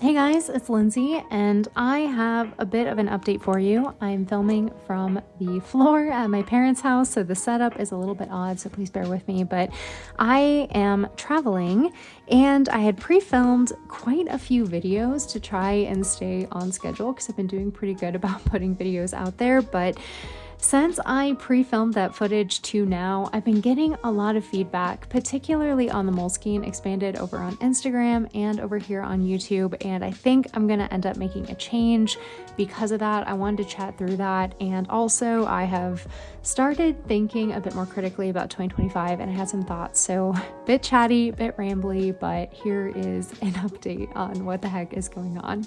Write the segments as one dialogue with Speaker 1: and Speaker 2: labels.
Speaker 1: Hey guys, it's Lindsay, and I have a bit of an update for you. I'm filming from the floor at my parents' house, so the setup is a little bit odd, so please bear with me, but I am traveling, and I had pre-filmed quite a few videos to try and stay on schedule, because I've been doing pretty good about putting videos out there, but since I pre-filmed that footage to now, I've been getting a lot of feedback, particularly on the Moleskine expanded over on Instagram and over here on YouTube, and I think I'm gonna end up making a change because of that. I wanted to chat through that, and also I have started thinking a bit more critically about 2025, and I had some thoughts, so bit chatty, bit rambly, but here is an update on what the heck is going on.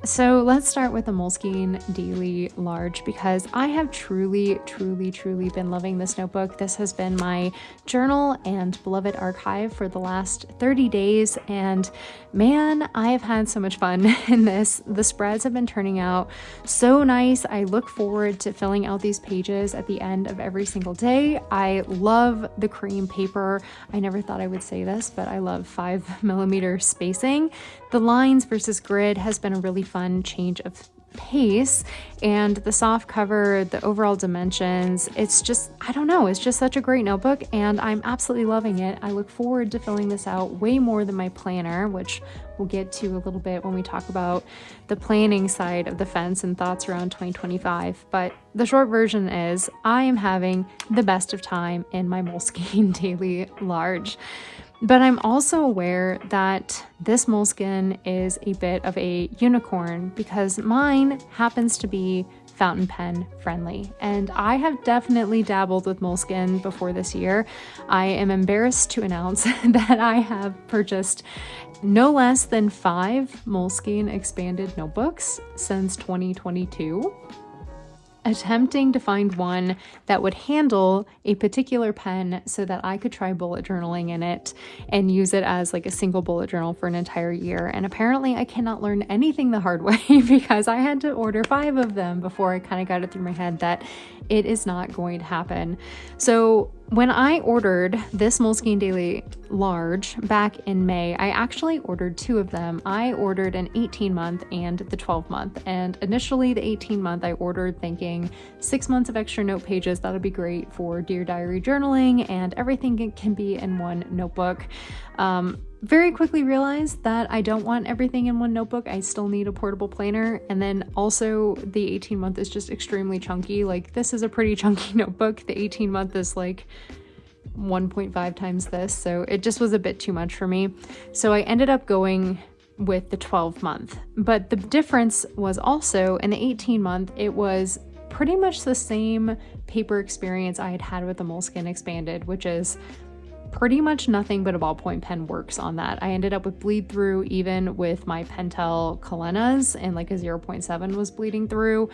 Speaker 1: So let's start with the Moleskine Daily Large, because I have truly been loving this notebook. This has been my journal and beloved archive for the last 30 days, and man, I have had so much fun in this. The spreads have been turning out so nice. I look forward to filling out these pages at the end of every single day. I love the cream paper. I never thought I would say this, but I love 5mm spacing. The lines versus grid has been a really fun change of pace, and the soft cover, the overall dimensions, it's just, I don't know, it's just such a great notebook, and I'm absolutely loving it. I look forward to filling this out way more than my planner, which we'll get to a little bit when we talk about the planning side of the fence and thoughts around 2025. But the short version is I am having the best of time in my Moleskine Daily Large. But I'm also aware that this Moleskine is a bit of a unicorn, because mine happens to be fountain pen friendly, and I have definitely dabbled with Moleskine before this year. I am embarrassed to announce that I have purchased no less than 5 Moleskine expanded notebooks since 2022. Attempting to find one that would handle a particular pen so that I could try bullet journaling in it and use it as like a single bullet journal for an entire year. And apparently I cannot learn anything the hard way, because I had to order 5 of them before I kind of got it through my head that it is not going to happen. So when I ordered this Moleskine Daily Large back in May, I actually ordered 2 of them. I ordered an 18-month and the 12-month. And initially the 18-month I ordered thinking 6 months of extra note pages, that'll be great for Dear Diary journaling, and everything can be in one notebook. Very quickly realized that I don't want everything in one notebook. I still need a portable planner. And then also the 18-month is just extremely chunky. Like, this is a pretty chunky notebook. The 18-month is like 1.5 times this. So it just was a bit too much for me. So I ended up going with the 12-month. But the difference was also in the 18-month, it was pretty much the same paper experience I had had with the Moleskine Expanded, which is pretty much nothing but a ballpoint pen works on that. I ended up with bleed through even with my Pentel Kalenas, and like a 0.7 was bleeding through.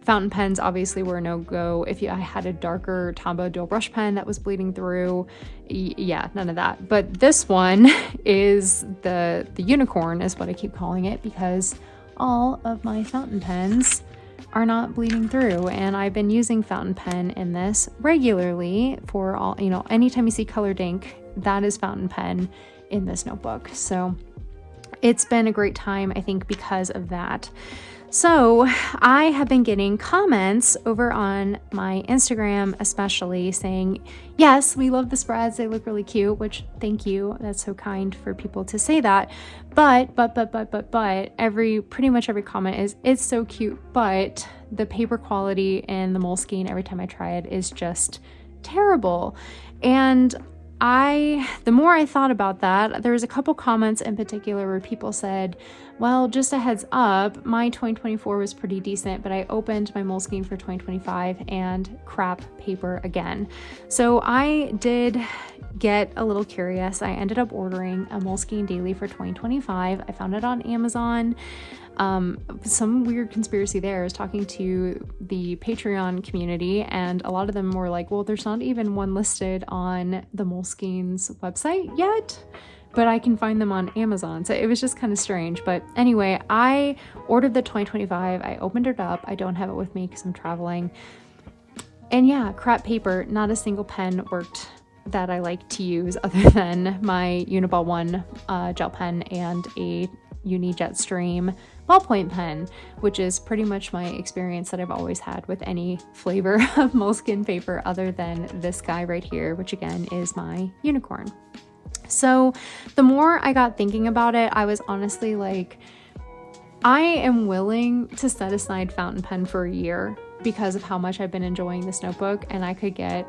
Speaker 1: Fountain pens obviously were a no-go. I had a darker Tombow dual brush pen that was bleeding through, yeah, none of that. But this one is the unicorn is what I keep calling it, because all of my fountain pens are not bleeding through, and I've been using fountain pen in this regularly for all, anytime you see colored ink, that is fountain pen in this notebook. So it's been a great time, I think, because of that. So I have been getting comments over on my Instagram, especially saying, yes, we love the spreads. They look really cute, which thank you. That's so kind for people to say that. But pretty much every comment is, it's so cute, but the paper quality in the Moleskine every time I try it is just terrible. And the more I thought about that, there was a couple comments in particular where people said, well, just a heads up, my 2024 was pretty decent, but I opened my Moleskine for 2025 and crap paper again. So I did get a little curious. I ended up ordering a Moleskine Daily for 2025. I found it on Amazon. Some weird conspiracy there. I was talking to the Patreon community, and a lot of them were like, well, there's not even one listed on the Moleskine's website yet, but I can find them on Amazon. So it was just kind of strange. But anyway, I ordered the 2025. I opened it up. I don't have it with me because I'm traveling. And yeah, crap paper. Not a single pen worked that I like to use other than my Uniball 1 gel pen and a Jetstream ballpoint pen, which is pretty much my experience that I've always had with any flavor of Moleskine paper other than this guy right here, which again is my unicorn. So the more I got thinking about it, I was honestly like, I am willing to set aside fountain pen for a year because of how much I've been enjoying this notebook, and I could get,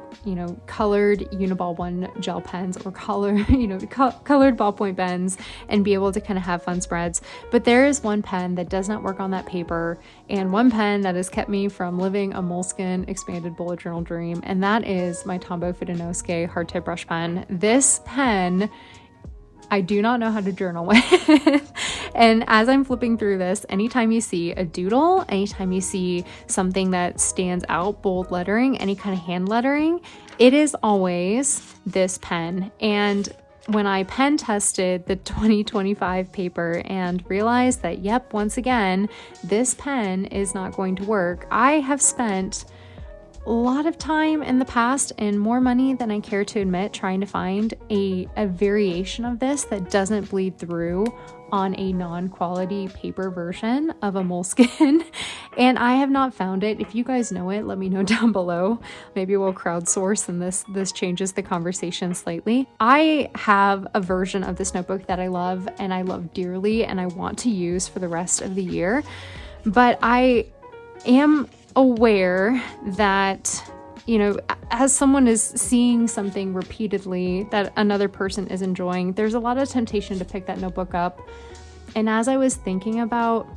Speaker 1: colored Uniball 1 gel pens or colored ballpoint pens and be able to kind of have fun spreads. But there is one pen that does not work on that paper, and one pen that has kept me from living a Moleskine expanded bullet journal dream, and that is my Tombow Fudenosuke hard tip brush pen. This pen I do not know how to journal with. And as I'm flipping through this, anytime you see a doodle, anytime you see something that stands out, bold lettering, any kind of hand lettering, it is always this pen. And when I pen tested the 2025 paper and realized that, yep, once again, this pen is not going to work, I have spent a lot of time in the past and more money than I care to admit trying to find a variation of this that doesn't bleed through on a non-quality paper version of a Moleskine, and I have not found it. If you guys know it, let me know down below. Maybe we'll crowdsource and this changes the conversation slightly. I have a version of this notebook that I love and I love dearly and I want to use for the rest of the year, but I am aware that, as someone is seeing something repeatedly that another person is enjoying, there's a lot of temptation to pick that notebook up. And as I was thinking about,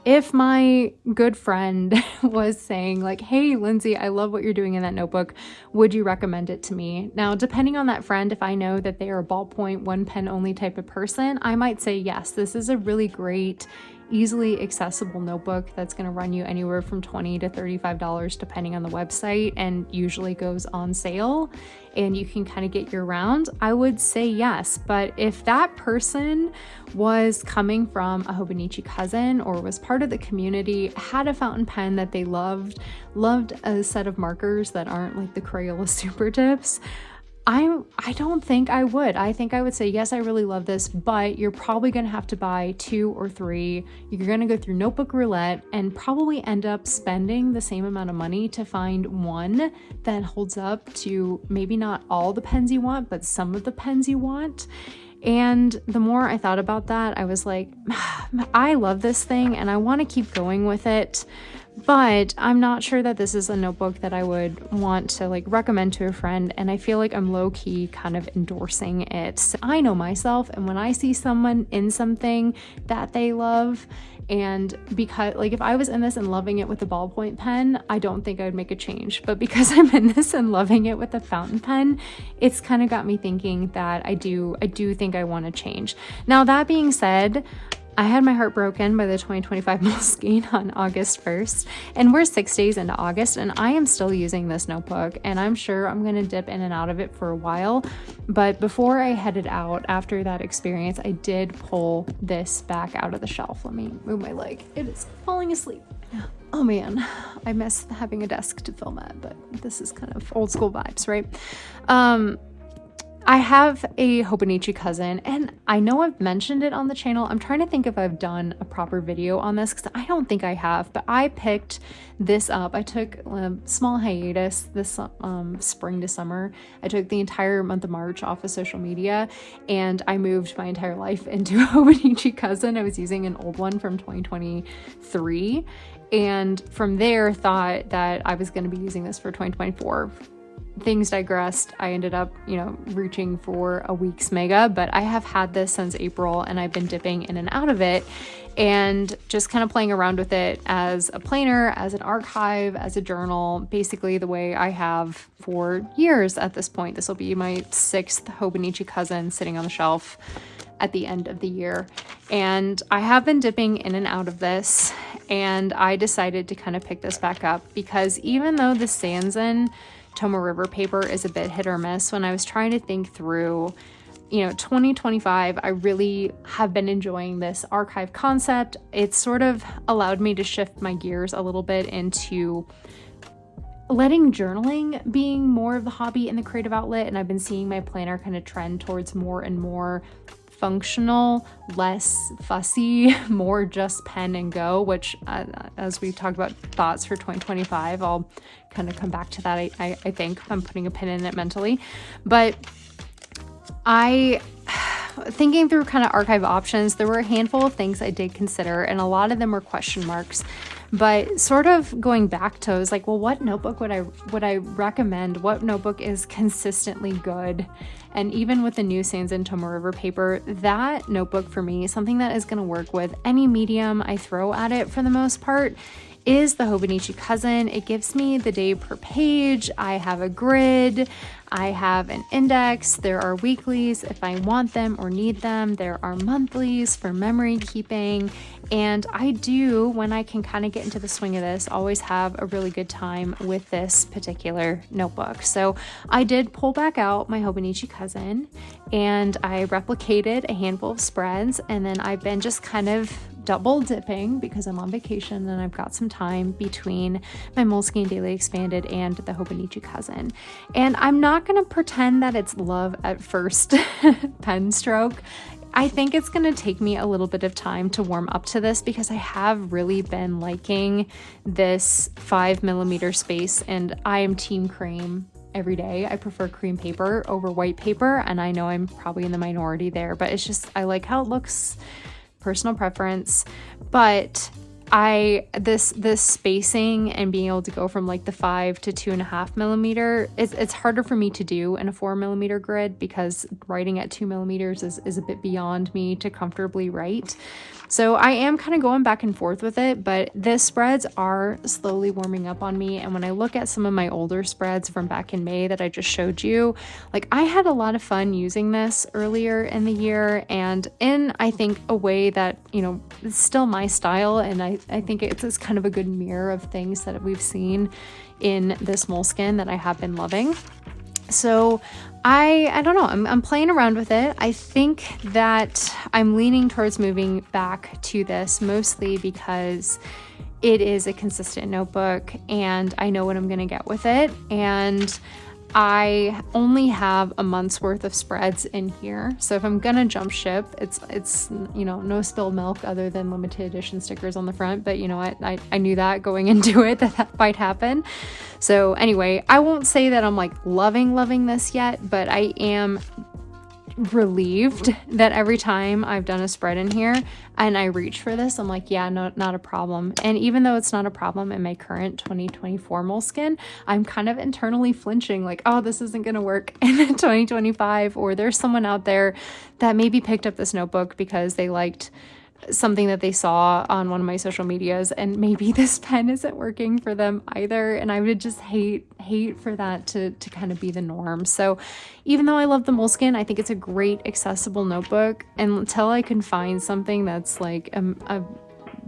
Speaker 1: if my good friend was saying hey, Lindsay, I love what you're doing in that notebook, would you recommend it to me? Now, depending on that friend, if I know that they are a ballpoint, one pen only type of person, I might say, yes, this is a really great, easily accessible notebook that's going to run you anywhere from $20 to $35 depending on the website, and usually goes on sale and you can kind of get year round. I would say yes. But if that person was coming from a Hobonichi cousin or was part of the community, had a fountain pen that they loved a set of markers that aren't like the Crayola Super Tips, I don't think I would. I think I would say, yes, I really love this, but you're probably going to have to buy 2 or 3. You're going to go through notebook roulette and probably end up spending the same amount of money to find one that holds up to maybe not all the pens you want, but some of the pens you want. And the more I thought about that, I was like, I love this thing and I want to keep going with it, but I'm not sure that this is a notebook that I would want to recommend to a friend. And I feel like I'm low-key kind of endorsing it. So I know myself, and when I see someone in something that they love, and because if I was in this and loving it with a ballpoint pen, I don't think I would make a change. But because I'm in this and loving it with a fountain pen, it's kind of got me thinking that I do think I want to change. Now, that being said, I had my heart broken by the 2025 Moleskine on August 1st, and we're 6 days into August, and I am still using this notebook, and I'm sure I'm going to dip in and out of it for a while. But before I headed out after that experience, I did pull this back out of the shelf. Let me move my leg. It is falling asleep. Oh man, I miss having a desk to film at, but this is kind of old school vibes, right? I have a Hobonichi cousin, and I know I've mentioned it on the channel. I'm trying to think if I've done a proper video on this because I don't think I have, but I picked this up. I took a small hiatus this spring to summer. I took the entire month of March off of social media, and I moved my entire life into a Hobonichi cousin. I was using an old one from 2023, and from there thought that I was going to be using this for 2024. Things digressed. I ended up, reaching for a week's mega, but I have had this since April and I've been dipping in and out of it and just kind of playing around with it as a planner, as an archive, as a journal, basically the way I have for years at this point. This will be my 6th Hobonichi cousin sitting on the shelf at the end of the year. And I have been dipping in and out of this, and I decided to kind of pick this back up because even though the Sanzen Tomoe River paper is a bit hit or miss, when I was trying to think through, 2025, I really have been enjoying this archive concept. It's sort of allowed me to shift my gears a little bit into letting journaling being more of the hobby and the creative outlet. And I've been seeing my planner kind of trend towards more and more functional, less fussy, more just pen and go, which as we talked about thoughts for 2025, I'll kind of come back to that. I think I'm putting a pin in it mentally, but thinking through kind of archive options, there were a handful of things I did consider, and a lot of them were question marks. But sort of going back to, I was like, well, what notebook would I recommend? What notebook is consistently good? And even with the new Sans and Tomoe River paper, that notebook for me, something that is going to work with any medium I throw at it for the most part, is the Hobonichi Cousin. It gives me the day per page. I have a grid. I have an index. There are weeklies if I want them or need them. There are monthlies for memory keeping. And I do, when I can kind of get into the swing of this, always have a really good time with this particular notebook. So I did pull back out my Hobonichi Cousin and I replicated a handful of spreads, and then I've been just kind of double dipping because I'm on vacation and I've got some time between my Moleskine Daily Expanded and the Hobonichi Cousin. And I'm not going to pretend that it's love at first pen stroke. I think it's going to take me a little bit of time to warm up to this because I have really been liking this 5mm space, and I am team cream every day. I prefer cream paper over white paper, and I know I'm probably in the minority there, but it's just, I like how it looks. Personal preference, but this spacing and being able to go from like the 5 to 2.5mm, it's harder for me to do in a 4mm grid because writing at 2mm is a bit beyond me to comfortably write. So I am kind of going back and forth with it, but the spreads are slowly warming up on me. And when I look at some of my older spreads from back in May that I just showed you, like I had a lot of fun using this earlier in the year, and in, I think, a way that, you know, it's still my style. And I think it's kind of a good mirror of things that we've seen in this Moleskine that I have been loving. So I don't know, I'm playing around with it. I think that I'm leaning towards moving back to this mostly because it is a consistent notebook and I know what I'm going to get with it. And I only have a month's worth of spreads in here. So if I'm gonna jump ship, it's you know, no spilled milk other than limited edition stickers on the front. But you know what, I knew that going into it that might happen. So anyway, I won't say that I'm like loving this yet, but I am relieved that every time I've done a spread in here and I reach for this, I'm like, yeah, no, not a problem. And even though it's not a problem in my current 2024 Moleskine, I'm kind of internally flinching like, oh, this isn't going to work in 2025. Or there's someone out there that maybe picked up this notebook because they liked something that they saw on one of my social medias, and maybe this pen isn't working for them either. And I would just hate for that to kind of be the norm. So even though I love the Moleskine, I think it's a great accessible notebook. And until I can find something that's like a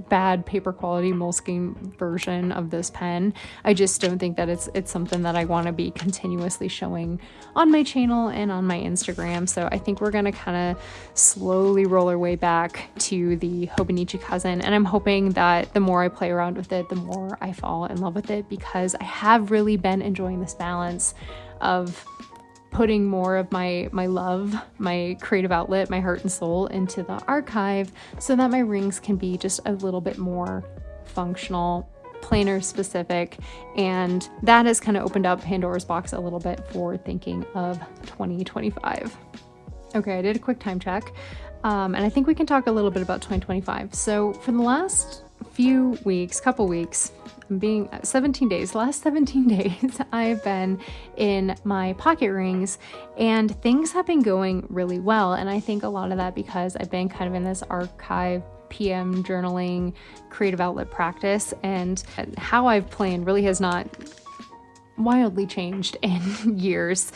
Speaker 1: bad paper quality Moleskine version of this pen, I just don't think that it's something that I want to be continuously showing on my channel and on my Instagram. So I think we're going to kind of slowly roll our way back to the Hobonichi Cousin, and I'm hoping that the more I play around with it, the more I fall in love with it, because I have really been enjoying this balance of putting more of my love, my creative outlet, my heart and soul into the archive so that my rings can be just a little bit more functional, planner specific. And that has kind of opened up Pandora's box a little bit for thinking of 2025. Okay, I did a quick time check. And I think we can talk a little bit about 2025. So for the last couple weeks, being 17 days, last 17 days, I've been in my pocket rings and things have been going really well. And I think a lot of that because I've been kind of in this archive PM journaling creative outlet practice, and how I've planned really has not wildly changed in years.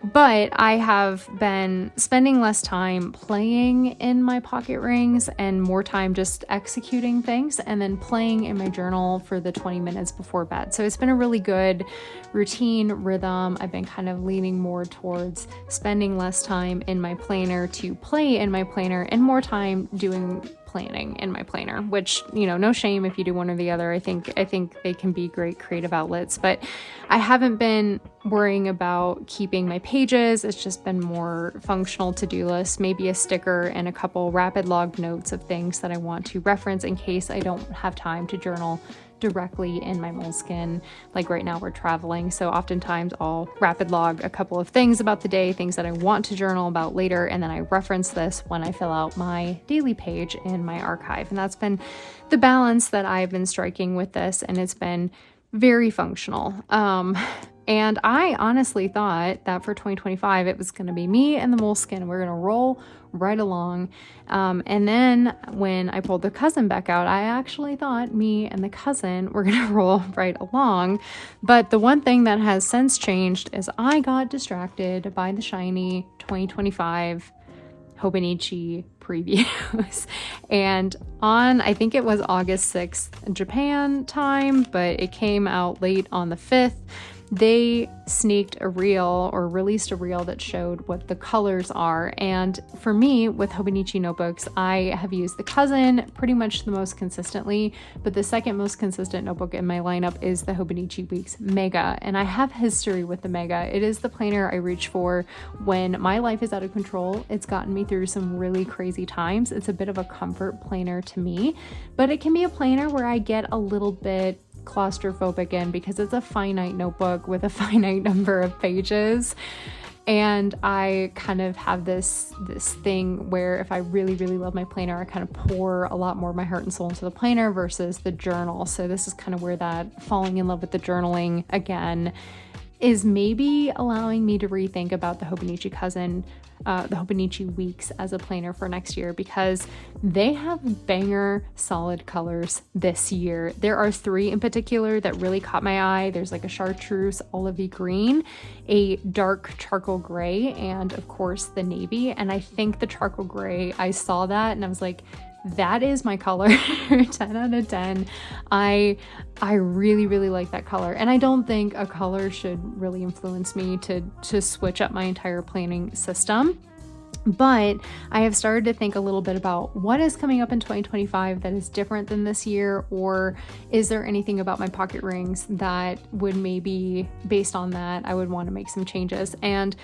Speaker 1: But I have been spending less time playing in my pocket rings and more time just executing things and then playing in my journal for the 20 minutes before bed. So it's been a really good routine rhythm. I've been kind of leaning more towards spending less time in my planner to play in my planner and more time doing planning in my planner, which, no shame if you do one or the other. I think they can be great creative outlets, but I haven't been worrying about keeping my pages. It's just been more functional to-do lists, maybe a sticker and a couple rapid log notes of things that I want to reference in case I don't have time to journal directly in my Moleskine. Like right now we're traveling, so oftentimes I'll rapid log a couple of things about the day, things that I want to journal about later, and then I reference this when I fill out my daily page in my archive. And that's been the balance that I've been striking with this, and it's been very functional. And I honestly thought that for 2025 it was going to be me and the Moleskine. We're going to roll right along. And then when I pulled the cousin back out, I actually thought me and the cousin were going to roll right along. But the one thing that has since changed is I got distracted by the shiny 2025 Hobonichi previews. And on, I think it was August 6th Japan time, but it came out late on the 5th. They sneaked a reel or released a reel that showed what the colors are. And for me, with Hobonichi notebooks, I have used the cousin pretty much the most consistently, but the second most consistent notebook in my lineup is the Hobonichi Weeks Mega. And I have history with the Mega. It is the planner I reach for when my life is out of control. It's gotten me through some really crazy times. It's a bit of a comfort planner to me, but it can be a planner where I get a little bit claustrophobic in because it's a finite notebook with a finite number of pages. And I kind of have this thing where if I really, really love my planner, I kind of pour a lot more of my heart and soul into the planner versus the journal. So this is kind of where that falling in love with the journaling again is maybe allowing me to rethink about the Hobonichi cousin, the Hobonichi Weeks as a planner for next year, because they have banger solid colors this year. There are 3 in particular that really caught my eye. There's like a chartreuse olivey green, a dark charcoal gray, and of course the navy. And I think the charcoal gray, I saw that and I was like, that is my color. 10 out of 10. I really, really like that color. And I don't think a color should really influence me to switch up my entire planning system. But I have started to think a little bit about what is coming up in 2025 that is different than this year, or is there anything about my pocket rings that would maybe, based on that, I would want to make some changes. And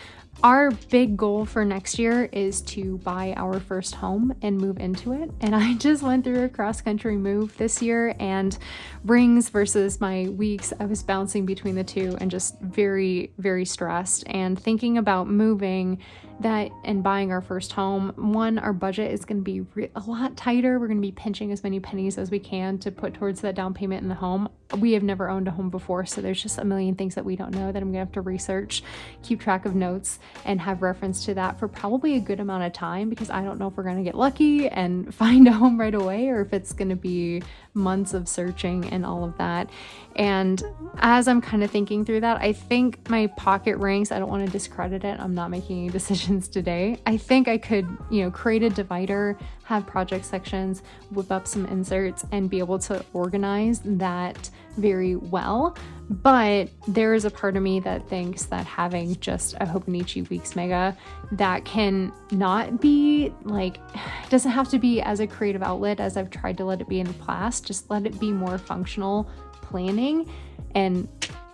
Speaker 1: our big goal for next year is to buy our first home and move into it. And I just went through a cross-country move this year, and rings versus my weeks, I was bouncing between the two and just very, very stressed and thinking about moving that and buying our first home. One, our budget is going to be a lot tighter. We're going to be pinching as many pennies as we can to put towards that down payment in the home. We have never owned a home before, so there's just a million things that we don't know that I'm gonna have to research, keep track of notes, and have reference to that for probably a good amount of time, because I don't know if we're gonna get lucky and find a home right away, or if it's gonna be months of searching and all of that. And as I'm kind of thinking through that, I think my pocket rings, I don't want to discredit it, I'm not making any decisions today. I think I could, create a divider, have project sections, whip up some inserts, and be able to organize that very well. But there is a part of me that thinks that having just a Hobonichi Weeks Mega that can not be like, it doesn't have to be as a creative outlet as I've tried to let it be in the past, just let it be more functional planning and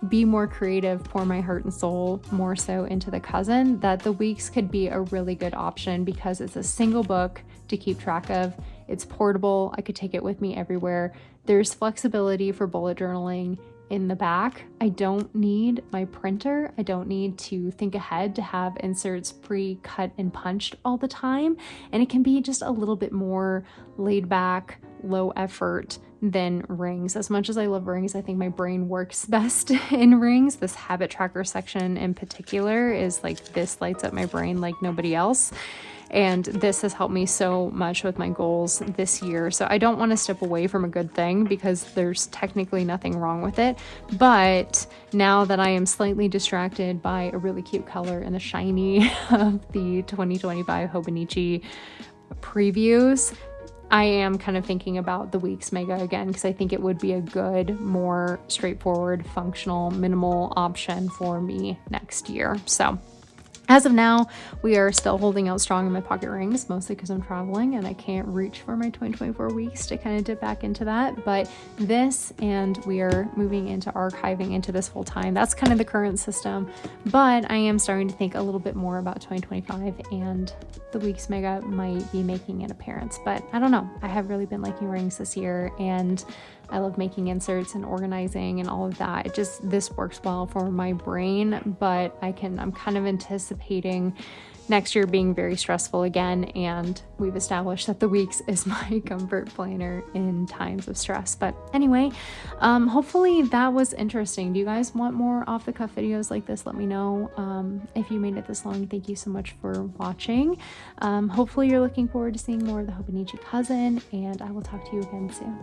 Speaker 1: be more creative, pour my heart and soul more so into the cousin, that the weeks could be a really good option because it's a single book to keep track of. It's portable. I could take it with me everywhere. There's flexibility for bullet journaling in the back. I don't need my printer. I don't need to think ahead to have inserts pre-cut and punched all the time. And it can be just a little bit more laid back, low effort than rings. As much as I love rings, I think my brain works best in rings. This habit tracker section in particular is like, this lights up my brain like nobody else. And this has helped me so much with my goals this year. So I don't want to step away from a good thing because there's technically nothing wrong with it. But now that I am slightly distracted by a really cute color and the shiny of the 2025 Hobonichi previews, I am kind of thinking about the Weeks Mega again, because I think it would be a good, more straightforward, functional, minimal option for me next year. So As of now, we are still holding out strong in my pocket rings, mostly because I'm traveling and I can't reach for my 2024 weeks to kind of dip back into that. But this, and we are moving into archiving into this full time. That's kind of the current system. But I am starting to think a little bit more about 2025, and the Weeks Mega might be making an appearance. But I don't know. I have really been liking rings this year, and I love making inserts and organizing and all of that. This works well for my brain, but I'm kind of anticipating next year being very stressful again. And we've established that the Weeks is my comfort planner in times of stress. But anyway, hopefully that was interesting. Do you guys want more off the cuff videos like this? Let me know. If you made it this long, thank you so much for watching. Hopefully you're looking forward to seeing more of the Hobonichi cousin, and I will talk to you again soon.